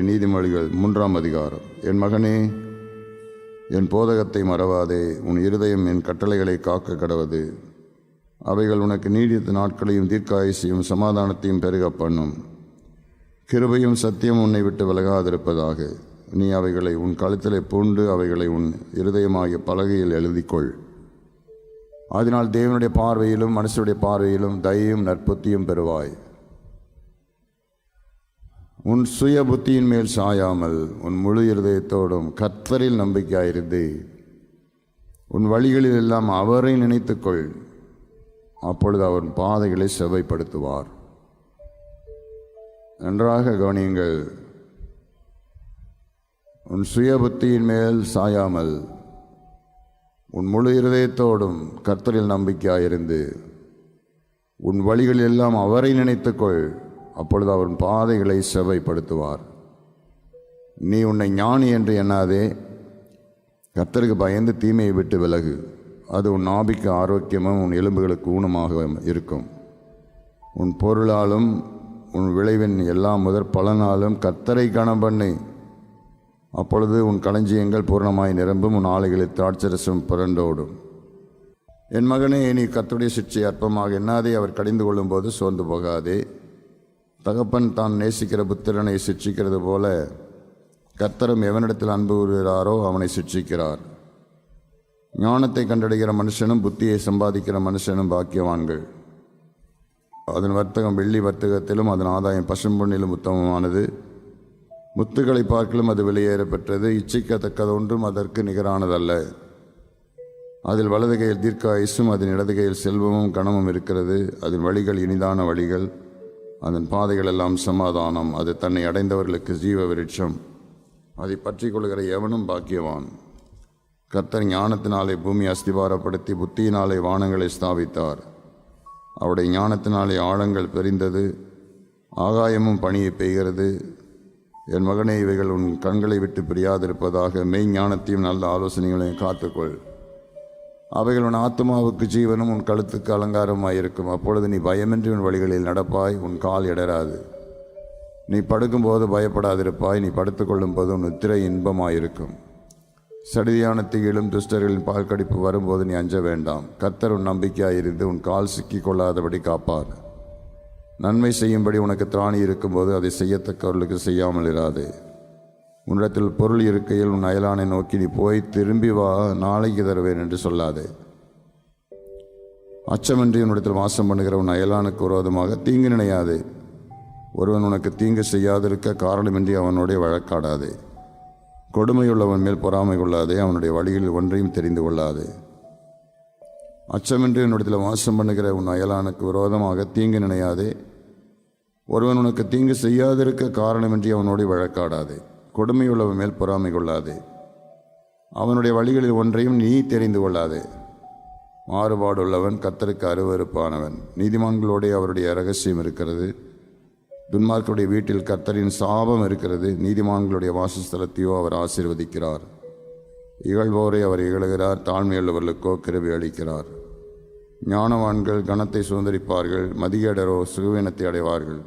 நீதிமொழிகள் 3ஆம் அதிகாரம். என் மகனே, என் போதகத்தை மறவாதே. உன் இருதயம் என் கட்டளைகளை காக்க கடவது. அவைகள் உனக்கு நீடித்த நாட்களையும் தீர்க்காயுசையும் சமாதானத்தையும் பெருக பண்ணும். கிருபையும் சத்தியம் உன்னை விட்டு விலகாதிருப்பதாக. நீ அவைகளை உன் கழுத்திலே பூண்டு அவைகளை உன் இருதயமாகிய பலகையில் எழுதிக்கொள். அதனால் தேவனுடைய பார்வையிலும் மனுஷனுடைய பார்வையிலும் தயையும் நற்புத்தியும் பெறுவாய். உன் சுய புத்தியின் மேல் சாயாமல் உன் முழு இருதயத்தோடும் கர்த்தரில் நம்பிக்கையாயிருந்து உன் வழிகளில் எல்லாம் அவரை நினைத்துக்கொள். அப்பொழுது அவர் பாதைகளை செவ்வைப்படுத்துவார். நன்றாக கவனியுங்கள். உன் சுய புத்தியின் மேல் சாயாமல் உன் முழு இருதயத்தோடும் கர்த்தரில் நம்பிக்கையாயிருந்து உன் வழிகளில் எல்லாம் அவரை நினைத்துக்கொள். அப்பொழுது அவர் பாதைகளை செவ்வைப்படுத்துவார். நீ உன்னை ஞானி என்று எண்ணாதே. கர்த்தருக்கு பயந்து தீமையை விட்டு விலகு. அது உன் நாபிக்கு ஆரோக்கியமும் உன் எலும்புகளுக்கு ஊனமாக இருக்கும். உன் பொருளாலும் உன் விளைவின் எல்லா முதற் பலனாலும் கர்த்தரை கனம் பண்ணு. அப்பொழுது உன் களஞ்சியங்கள் பூர்ணமாய் நிரம்பும். உன் ஆலைகளில் திராட்சரசம் புரண்டோடும். என் மகனே, நீ கர்த்தருடைய சிற்சை அற்பமாக எண்ணாதே. அவர் கடிந்து கொள்ளும்போது சோர்ந்து போகாதே. தகப்பன் தான் நேசிக்கிற புத்திரனை சிட்சிக்கிறது போல கர்த்தரும் எவனிடத்தில் அன்பு கூறுகிறாரோ அவனை சிட்சிக்கிறார். ஞானத்தை கண்டடைகிற மனுஷனும் புத்தியை சம்பாதிக்கிற மனுஷனும் பாக்கியவான்கள். அதன் வர்த்தகம் வெள்ளி வர்த்தகத்திலும் அதன் ஆதாயம் பசும்பொன்னிலும் உத்தமமானது. முத்துக்களை பார்க்கலும் அது வெளியேற பெற்றது. இச்சிக்கத்தக்கதொன்றும் அதற்கு நிகரானதல்ல. அதில் வலது கையில் தீர்க்காயுசும் அதன் இடது கையில் செல்வமும் கனமும் இருக்கிறது. அதன் வழிகள் இனிதான வழிகள், அதன் பாதைகள் எல்லாம் சமாதானம். அது தன்னை அடைந்தவர்களுக்கு ஜீவ விருட்சம். அதை பற்றி கொள்கிற எவனும் பாக்கியவான். கர்த்தர் ஞானத்தினாலே பூமி அஸ்திபாரப்படுத்தி புத்தியினாலே வானங்களை ஸ்தாபித்தார். அவருடைய ஞானத்தினாலே ஆழங்கள் பெரிந்தது, ஆகாயமும் பனியை பெய்கிறது. என் மகனே, இவைகள் உன் கண்களை விட்டு பிரியாதிருப்பதாக. மெய் ஞானத்தையும் நல்ல ஆலோசனைகளையும் காத்துக்கொள். அவைகள் உன் ஆத்மாவுக்கு ஜீவனும் உன் கழுத்துக்கு அலங்காரமாயிருக்கும். அப்பொழுது நீ பயமின்றி உன் வழிகளில் நடப்பாய், உன் கால் இடராது. நீ படுக்கும்போது பயப்படாதிருப்பாய். நீ படுத்துக்கொள்ளும் போது உன் நித்திரை இன்பமாயிருக்கும். சடிதியான தீயிலும் துஷ்டர்களின் பால் கடிப்பு வரும்போது நீ அஞ்ச வேண்டாம். கர்த்தர் உன் நம்பிக்கையாயிருந்து உன் கால் சிக்கிக் கொள்ளாதபடி காப்பார். நன்மை செய்யும்படி உனக்கு திராணி இருக்கும்போது அதை செய்யத்தக்கவர்களுக்கு செய்யாமல் இராதே. உன்னிடத்தில் பொருள் இருக்கையில் உன் அயலானை நோக்கி நீ போய் திரும்பி வா, நாளைக்கு தருவேன் என்று சொல்லாதே. அச்சமின்றி உன்னிடத்தில் வாசம் பண்ணுகிற உன் அயலானுக்கு விரோதமாக தீங்கு நினையாதே. ஒருவன் உனக்கு தீங்கு செய்யாதிருக்க காரணமின்றி அவனுடைய வழக்காடாதே. கொடுமையுள்ளவன் மேல் பொறாமை கொள்ளாதே. அவனுடைய வழிகளில் ஒன்றையும் தெரிந்து கொள்ளாதே. அச்சமின்றி உன்னிடத்தில் வாசம் பண்ணுகிற உன் அயலானுக்கு விரோதமாக தீங்கு நினையாதே. ஒருவன் உனக்கு தீங்கு செய்யாதிருக்க காரணமின்றி அவனுடைய வழக்காடாதே. கொடுமையுள்ளவன் மேல் பொறாமை கொள்ளாதே. அவனுடைய வழிகளில் ஒன்றையும் நீ தெரிந்து கொள்ளாதே. மாறுபாடுள்ளவன் கர்த்தருக்கு அருவருப்பானவன். நீதிமான்களோடே அவருடைய இரகசியம் இருக்கிறது. துன்மார்க்கருடைய வீட்டில் கர்த்தரின் சாபம் இருக்கிறது. நீதிமான்களுடைய வாசஸ்தலத்தையோ அவர் ஆசீர்வதிக்கிறார். இகழ்வோரை அவர் இகழுகிறார். தாழ்மையுள்ளவர்களுக்கோ கிருபை அளிக்கிறார். ஞானவான்கள் கனத்தை சுதந்திரிப்பார்கள். மதிகேடரோ சுகவீனத்தை அடைவார்கள்.